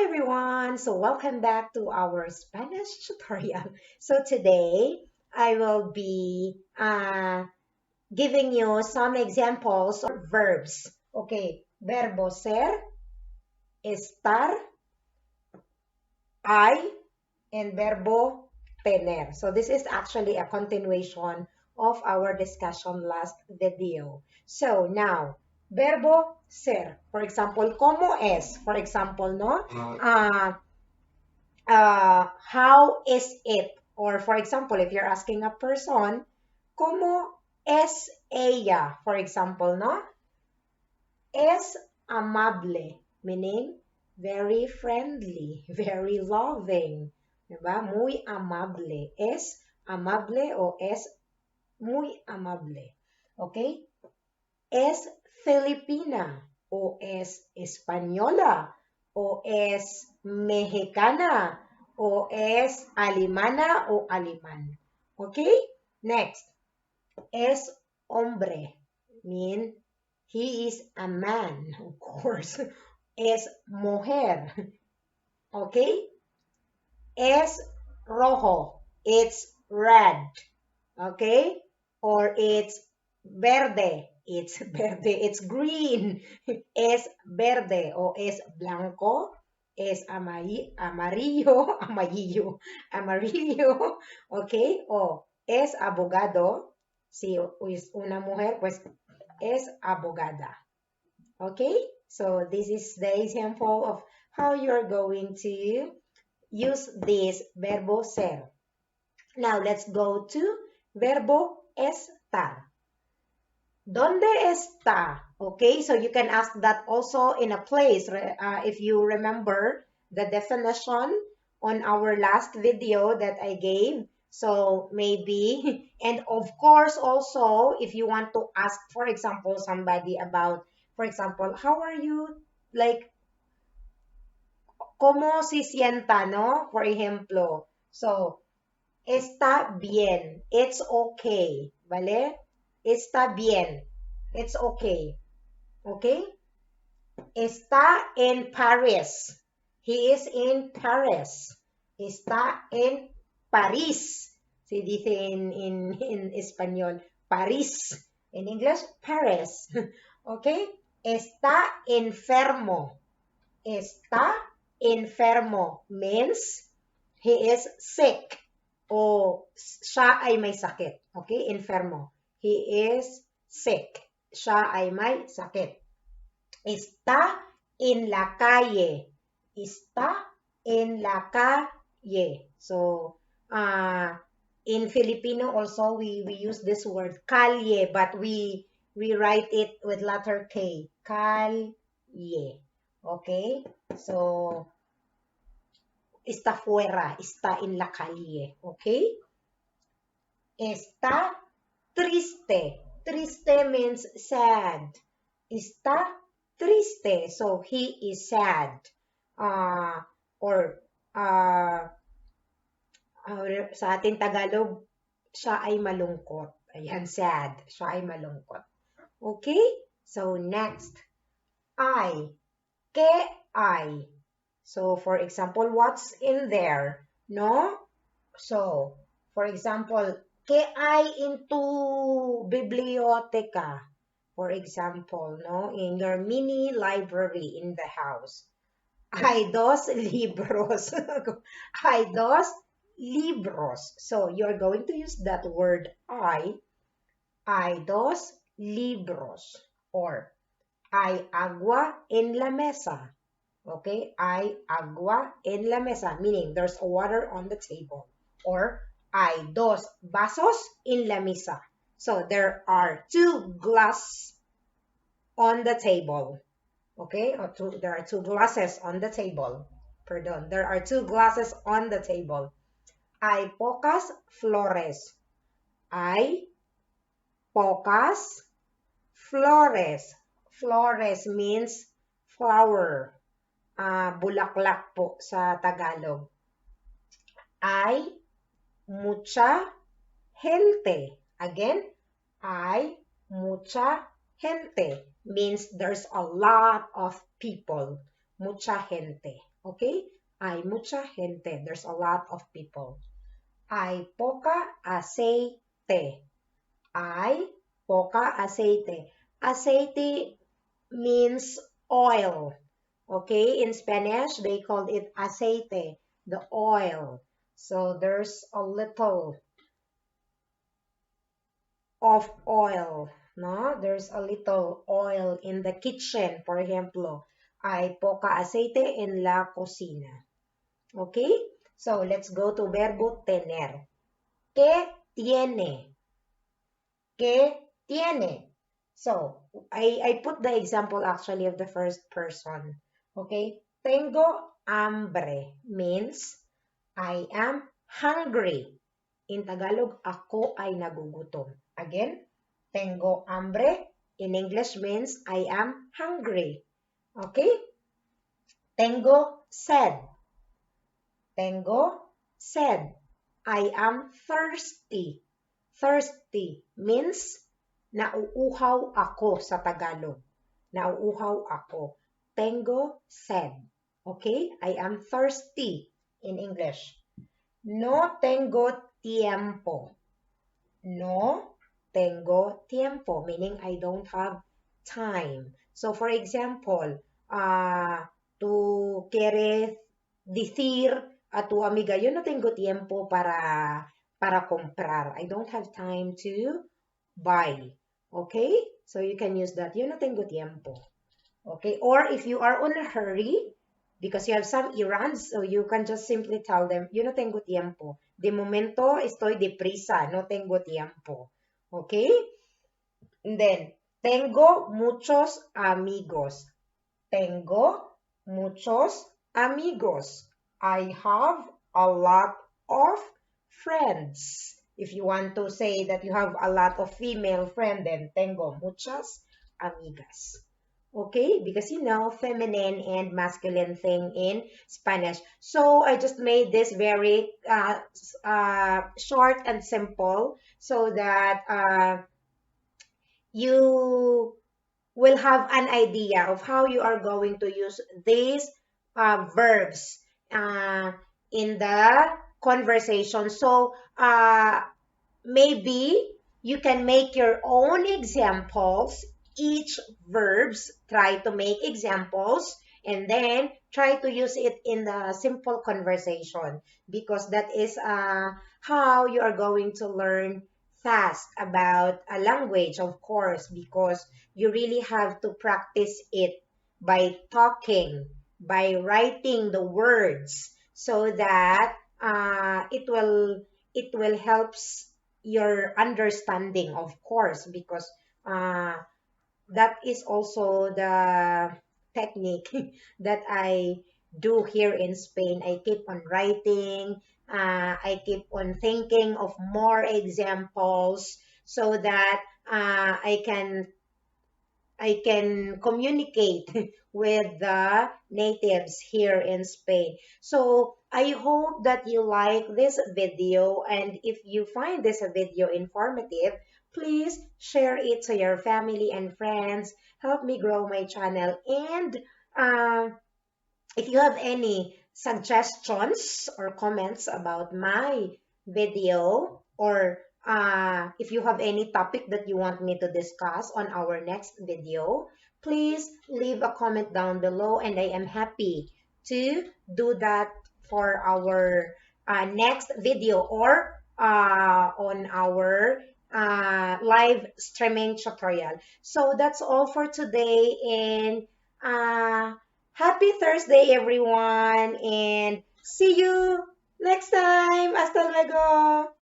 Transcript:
Everyone, so welcome back to our Spanish tutorial. So today I will be giving you some examples of verbs. Okay, verbo ser, estar, hay, and verbo tener. So this is actually a continuation of our discussion last video. So now, verbo ser. For example, ¿cómo es? For example, no? How is it? Or for example, if you're asking a person, ¿cómo es ella? For example, no? Es amable, meaning very friendly, very loving. Diba? Muy amable. Es amable o es muy amable. Okay? Es filipina o es española o es mexicana o es alemana o alemán. Okay? Next. Es hombre. Mean he is a man, of course. Es mujer. Okay? Es rojo. It's red. Okay? Or it's verde. It's verde. It's green. Es verde o es blanco. Es amarillo. Amarillo. Okay? O es abogado. Si es una mujer, pues es abogada. Okay? So this is the example of how you're going to use this verbo ser. Now let's go to verbo estar. ¿Dónde está? Okay, so you can ask that also in a place. If you remember the definition on our last video that I gave. So maybe, and of course also, if you want to ask, for example, somebody about, for example, how are you, like, ¿cómo se sienta, no? For ejemplo, so, está bien, it's okay, ¿vale? Está bien, it's okay, okay? Está en Paris, he is in Paris. Está en París, se dice en español, París. En inglés, Paris, okay? Está enfermo, está enfermo means he is sick o siya ay may sakit. Okay? Enfermo. He is sick. Siya ay may sakit. Está en la calle. Está en la calle. So, in Filipino also we use this word calle, but we write it with letter K. Calle. Okay? So, está fuera, está en la calle, okay? Está triste. Triste means sad. Está triste, so he is sad. Sa ating Tagalog, siya ay malungkot. Ayan, sad. Siya ay malungkot. Okay? So, next. I. ¿Qué hay? So, for example, what's in there? No? So, for example, ¿qué hay in tu biblioteca? For example, no? In your mini library in the house. Hay dos libros. Hay dos libros. So, you're going to use that word I. Hay dos libros. Or, hay agua en la mesa. Okay, hay agua en la mesa, meaning there's water on the table. Or, hay dos vasos en la mesa. So, there are two glasses on the table. Okay, there are two glasses on the table. Pardon, there are two glasses on the table. Hay pocas flores. Hay pocas flores. Flores means flower. Bulaklak po sa Tagalog. Hay mucha gente. Again, hay mucha gente means there's a lot of people. Mucha gente. Okay? Hay mucha gente. There's a lot of people. Hay poca aceite. Hay poca aceite. Aceite means oil. Okay? In Spanish, they called it aceite, the oil. So there's a little of oil, no? There's a little oil in the kitchen, por ejemplo. Hay poca aceite en la cocina. Okay? So let's go to verbo tener. ¿Qué tiene? ¿Qué tiene? So I put the example actually of the first person. Okay? Tengo hambre means I am hungry. In Tagalog, ako ay nagugutom. Again, tengo hambre. In English means I am hungry. Okay? Tengo sed. Tengo sed. I am thirsty. Thirsty means nauuhaw ako sa Tagalog. Nauuhaw ako. Tengo sed. Okay? I am thirsty in English. No tengo tiempo. No tengo tiempo, meaning I don't have time. So, for example, tú quieres decir a tu amiga, yo no tengo tiempo para comprar. I don't have time to buy. Okay? So, you can use that. Yo no tengo tiempo. Okay? Or if you are on a hurry, because you have some errands, so you can just simply tell them, yo no tengo tiempo. De momento estoy deprisa, no tengo tiempo. Okay? And then, tengo muchos amigos. Tengo muchos amigos. I have a lot of friends. If you want to say that you have a lot of female friends, then tengo muchas amigas. Okay, because you know, feminine and masculine thing in Spanish. So I just made this very short and simple so that you will have an idea of how you are going to use these verbs uh, in the conversation. So maybe you can make your own examples. Each verbs, try to make examples and then try to use it in the simple conversation because that is how you are going to learn fast about a language, of course, because you really have to practice it by talking, by writing the words so that it will helps your understanding, of course, because uh, that is also the technique that I do here in Spain. I keep on writing, I keep on thinking of more examples so that I can communicate with the natives here in Spain. So I hope that you like this video, and if you find this video informative, please share it to your family and friends. Help me grow my channel. And if you have any suggestions or comments about my video, or if you have any topic that you want me to discuss on our next video, please leave a comment down below and I am happy to do that for our next video or on our live streaming tutorial. So that's all for today, and happy Thursday, everyone, and see you next time. Hasta luego.